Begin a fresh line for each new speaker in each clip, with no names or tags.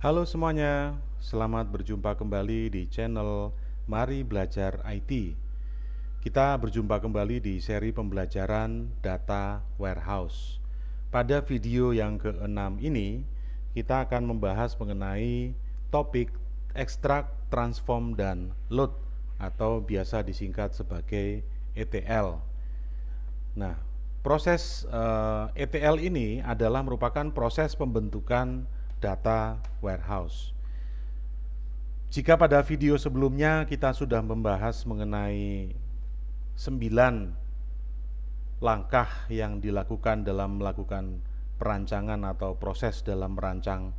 Halo semuanya, selamat berjumpa kembali di channel Mari Belajar IT. Kita berjumpa kembali di seri pembelajaran Data Warehouse. Pada video yang ke-6 ini, kita akan membahas mengenai topik ekstrak, transform, dan load atau biasa disingkat sebagai ETL. Nah, proses ETL ini adalah merupakan proses pembentukan data warehouse. Jika pada video sebelumnya kita sudah membahas mengenai 9 langkah yang dilakukan dalam melakukan perancangan atau proses dalam merancang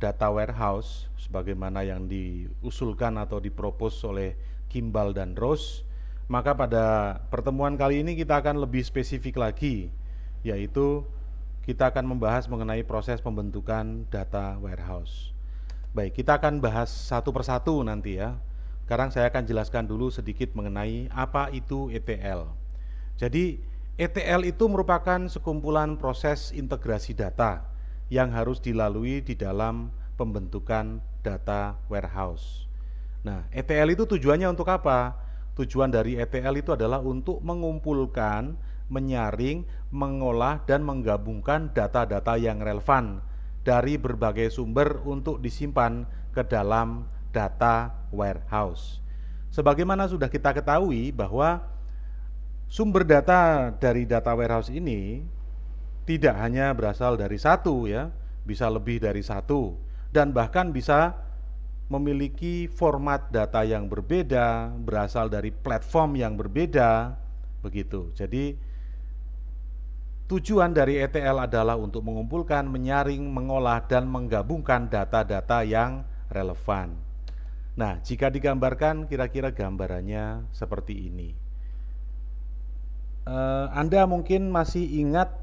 data warehouse sebagaimana yang diusulkan atau dipropos oleh Kimball dan Rose, maka pada pertemuan kali ini kita akan lebih spesifik lagi, yaitu kita akan membahas mengenai proses pembentukan data warehouse. Baik, kita akan bahas satu persatu nanti ya. Sekarang saya akan jelaskan dulu sedikit mengenai apa itu ETL. Jadi, ETL itu merupakan sekumpulan proses integrasi data yang harus dilalui di dalam pembentukan data warehouse. Nah, ETL itu tujuannya untuk apa? Tujuan dari ETL itu adalah untuk mengumpulkan, menyaring, mengolah, dan menggabungkan data-data yang relevan dari berbagai sumber untuk disimpan ke dalam data warehouse. Sebagaimana sudah kita ketahui bahwa sumber data dari data warehouse ini tidak hanya berasal dari satu ya, bisa lebih dari satu, dan bahkan bisa memiliki format data yang berbeda, berasal dari platform yang berbeda, begitu. Jadi tujuan dari ETL adalah untuk mengumpulkan, menyaring, mengolah, dan menggabungkan data-data yang relevan. Nah, jika digambarkan, kira-kira gambarannya seperti ini. Anda mungkin masih ingat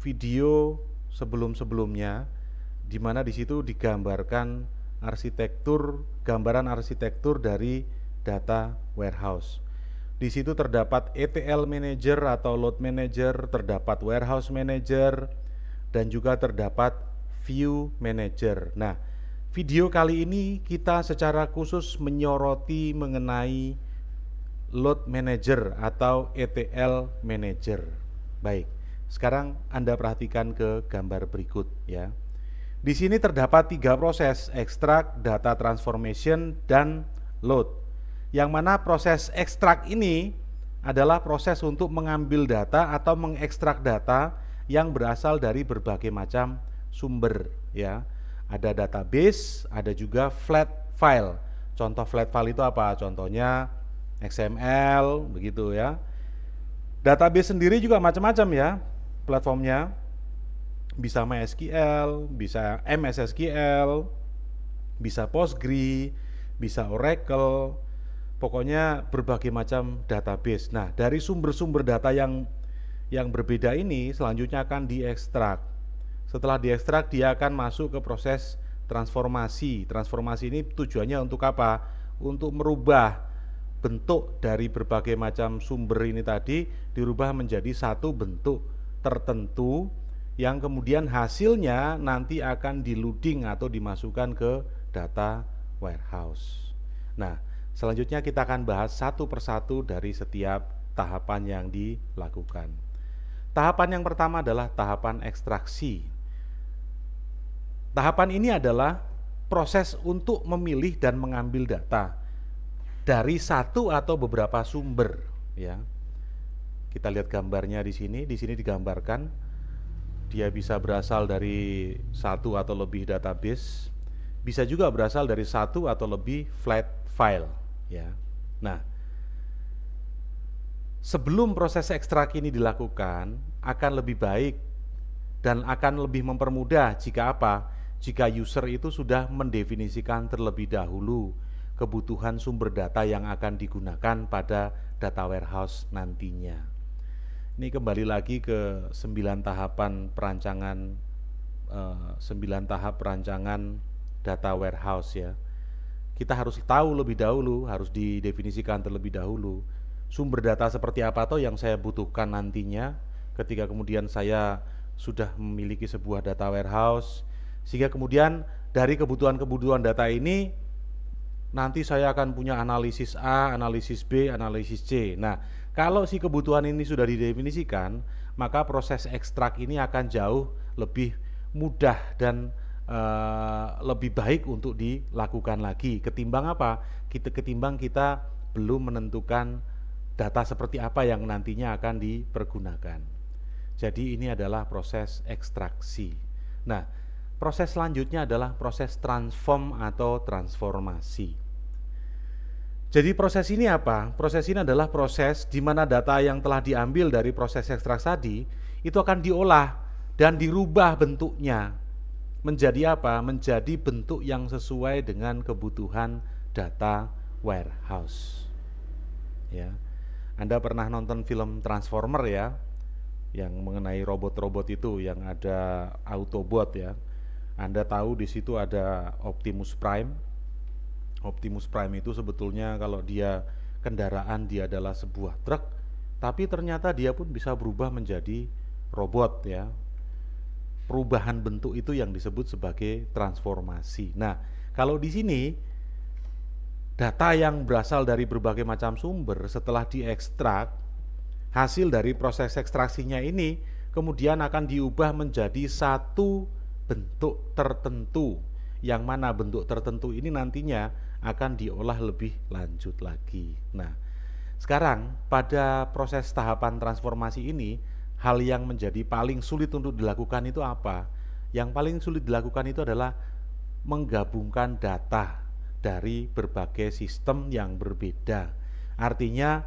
video sebelum-sebelumnya, di mana di situ digambarkan gambaran arsitektur dari data warehouse. Di situ terdapat ETL manager atau load manager, terdapat warehouse manager, dan juga terdapat view manager. Nah, video kali ini kita secara khusus menyoroti mengenai load manager atau ETL manager. Baik, sekarang Anda perhatikan ke gambar berikut ya. Di sini terdapat 3 proses, extract, data transformation, dan load. Yang mana proses ekstrak ini adalah proses untuk mengambil data atau mengekstrak data yang berasal dari berbagai macam sumber ya. Ada database, ada juga flat file. Contoh flat file itu apa? Contohnya XML begitu ya. Database sendiri juga macam-macam ya platformnya. Bisa MySQL, bisa MS SQL, bisa Postgre, bisa Oracle, pokoknya berbagai macam database. Nah, dari sumber-sumber data yang berbeda ini selanjutnya akan diekstrak. Setelah diekstrak, dia akan masuk ke proses transformasi. Transformasi ini tujuannya untuk apa? Untuk merubah bentuk dari berbagai macam sumber ini tadi, dirubah menjadi satu bentuk tertentu yang kemudian hasilnya nanti akan di-loading atau dimasukkan ke data warehouse. Nah, selanjutnya kita akan bahas satu persatu dari setiap tahapan yang dilakukan. Tahapan yang pertama adalah tahapan ekstraksi. Tahapan ini adalah proses untuk memilih dan mengambil data dari satu atau beberapa sumber ya. Kita lihat gambarnya di sini digambarkan dia bisa berasal dari satu atau lebih database, bisa juga berasal dari satu atau lebih flat file ya. Nah, sebelum proses ekstrak ini dilakukan akan lebih baik dan akan lebih mempermudah jika apa? Jika user itu sudah mendefinisikan terlebih dahulu kebutuhan sumber data yang akan digunakan pada data warehouse nantinya. Ini kembali lagi ke 9 tahapan perancangan 9 tahap perancangan data warehouse ya. Kita harus tahu lebih dahulu, harus didefinisikan terlebih dahulu sumber data seperti apa toh yang saya butuhkan nantinya ketika kemudian saya sudah memiliki sebuah data warehouse. Sehingga kemudian dari kebutuhan-kebutuhan data ini nanti saya akan punya analisis A, analisis B, analisis C. Nah, kalau si kebutuhan ini sudah didefinisikan, maka proses ekstrak ini akan jauh lebih mudah dan lebih baik untuk dilakukan lagi ketimbang apa? Ketimbang kita belum menentukan data seperti apa yang nantinya akan dipergunakan. Jadi ini adalah proses ekstraksi. Nah, proses selanjutnya adalah proses transform atau transformasi. Jadi proses ini apa? Proses ini adalah proses di mana data yang telah diambil dari proses ekstraksi tadi itu akan diolah dan dirubah bentuknya menjadi apa? Menjadi bentuk yang sesuai dengan kebutuhan data warehouse. Ya. Anda pernah nonton film Transformer ya? Yang mengenai robot-robot itu yang ada Autobot ya. Anda tahu di situ ada Optimus Prime. Optimus Prime itu sebetulnya kalau dia kendaraan dia adalah sebuah truk, tapi ternyata dia pun bisa berubah menjadi robot ya. Perubahan bentuk itu yang disebut sebagai transformasi. Nah, kalau di sini data yang berasal dari berbagai macam sumber setelah diekstrak, hasil dari proses ekstraksinya ini kemudian akan diubah menjadi satu bentuk tertentu, yang mana bentuk tertentu ini nantinya akan diolah lebih lanjut lagi. Nah, sekarang pada proses tahapan transformasi ini, hal yang menjadi paling sulit untuk dilakukan itu apa? Yang paling sulit dilakukan itu adalah menggabungkan data dari berbagai sistem yang berbeda. Artinya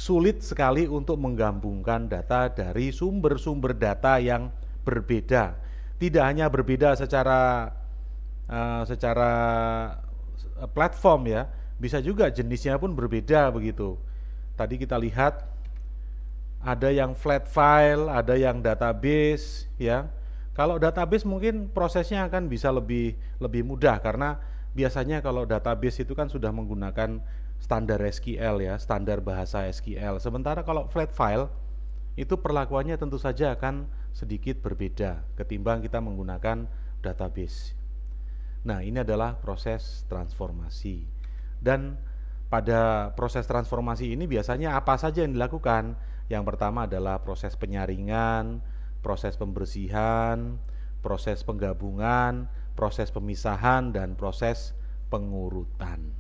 sulit sekali untuk menggabungkan data dari sumber-sumber data yang berbeda. Tidak hanya berbeda secara platform ya, bisa juga jenisnya pun berbeda begitu. Tadi kita lihat ada yang flat file, ada yang database ya. Kalau database mungkin prosesnya akan bisa lebih mudah karena biasanya kalau database itu kan sudah menggunakan standar SQL ya, standar bahasa SQL. Sementara kalau flat file itu perlakuannya tentu saja akan sedikit berbeda ketimbang kita menggunakan database. Nah, ini adalah proses transformasi. Dan pada proses transformasi ini biasanya apa saja yang dilakukan? Yang pertama adalah proses penyaringan, proses pembersihan, proses penggabungan, proses pemisahan, dan proses pengurutan.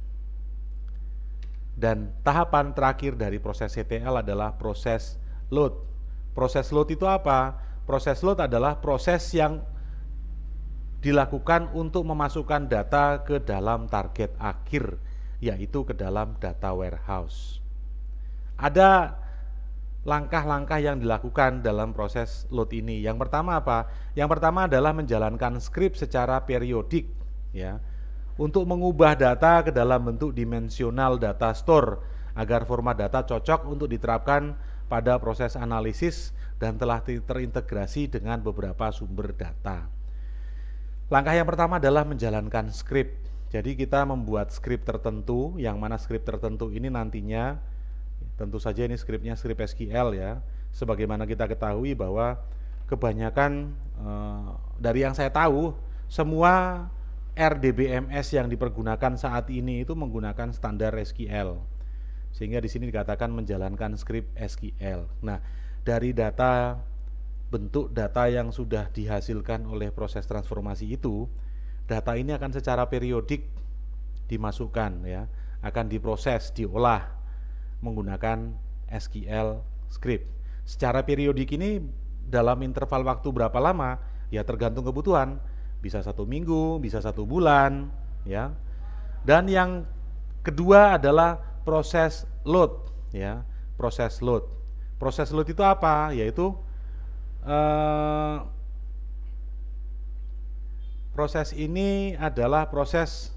Dan tahapan terakhir dari proses CTL adalah proses load. Proses load itu apa? Proses load adalah proses yang dilakukan untuk memasukkan data ke dalam target akhir, yaitu ke dalam data warehouse. Ada langkah-langkah yang dilakukan dalam proses load ini. Yang pertama apa? Yang pertama adalah menjalankan script secara periodik ya, untuk mengubah data ke dalam bentuk dimensional data store agar format data cocok untuk diterapkan pada proses analisis dan telah terintegrasi dengan beberapa sumber data. Langkah yang pertama adalah menjalankan script. Jadi kita membuat script tertentu, yang mana script tertentu ini nantinya, tentu saja ini scriptnya script SQL ya. Sebagaimana kita ketahui bahwa kebanyakan dari yang saya tahu, semua RDBMS yang dipergunakan saat ini itu menggunakan standar SQL. Sehingga di sini dikatakan menjalankan script SQL. Nah, dari bentuk data yang sudah dihasilkan oleh proses transformasi itu, data ini akan secara periodik dimasukkan ya, akan diproses, diolah menggunakan SQL script. Secara periodik ini dalam interval waktu berapa lama? Ya tergantung kebutuhan. Bisa 1 minggu, bisa 1 bulan ya. Dan yang kedua adalah proses load ya, proses load. Proses load itu apa? Yaitu proses ini adalah proses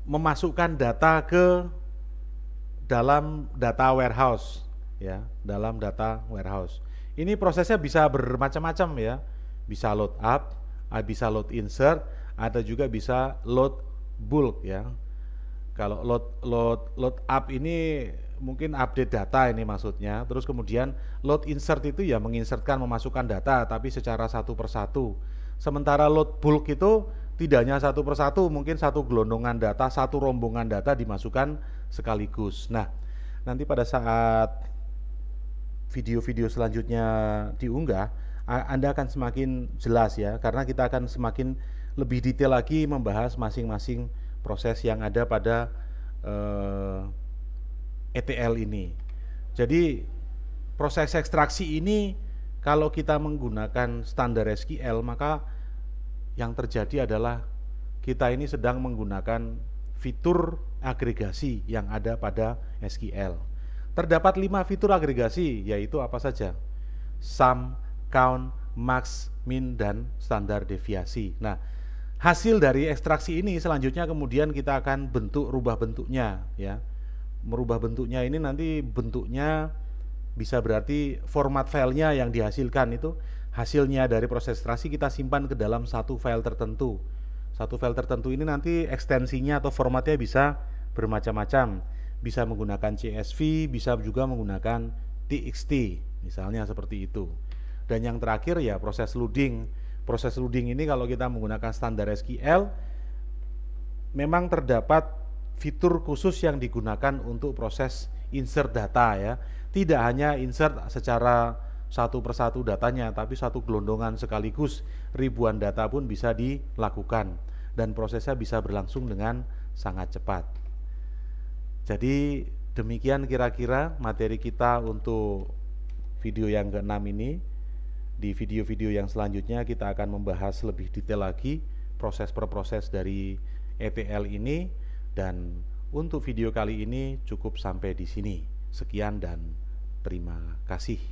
memasukkan data ke dalam data warehouse ya, dalam data warehouse. Ini prosesnya bisa bermacam-macam ya. Bisa load up, bisa load insert, ada juga bisa load bulk ya. Kalau load up ini mungkin update data ini maksudnya. Terus kemudian load insert itu ya menginsertkan, memasukkan data tapi secara satu persatu. Sementara load bulk itu tidak hanya satu persatu, mungkin satu gelondongan data, satu rombongan data dimasukkan sekaligus. Nah, nanti pada saat video-video selanjutnya diunggah, Anda akan semakin jelas ya, karena kita akan semakin lebih detail lagi membahas masing-masing proses yang ada pada ETL ini. Jadi proses ekstraksi ini kalau kita menggunakan standar SQL, maka yang terjadi adalah kita ini sedang menggunakan fitur agregasi yang ada pada SQL. Terdapat 5 fitur agregasi, yaitu apa saja? Sum, count, max, min, dan standar deviasi. Nah, hasil dari ekstraksi ini selanjutnya kemudian kita akan rubah bentuknya ya. Merubah bentuknya ini nanti bentuknya bisa berarti format filenya yang dihasilkan itu hasilnya dari proses ekstraksi kita simpan ke dalam satu file tertentu. Satu file tertentu ini nanti ekstensinya atau formatnya bisa bermacam-macam. Bisa menggunakan CSV, bisa juga menggunakan TXT, misalnya seperti itu. Dan yang terakhir ya proses loading. Proses loading ini kalau kita menggunakan standar SQL memang terdapat fitur khusus yang digunakan untuk proses insert data ya. Tidak hanya insert secara satu persatu datanya, tapi satu gelondongan sekaligus ribuan data pun bisa dilakukan dan prosesnya bisa berlangsung dengan sangat cepat. Jadi demikian kira-kira materi kita untuk video yang ke-6 ini. Di video-video yang selanjutnya kita akan membahas lebih detail lagi proses per proses dari ETL ini, dan untuk video kali ini cukup sampai di sini. Sekian dan terima kasih.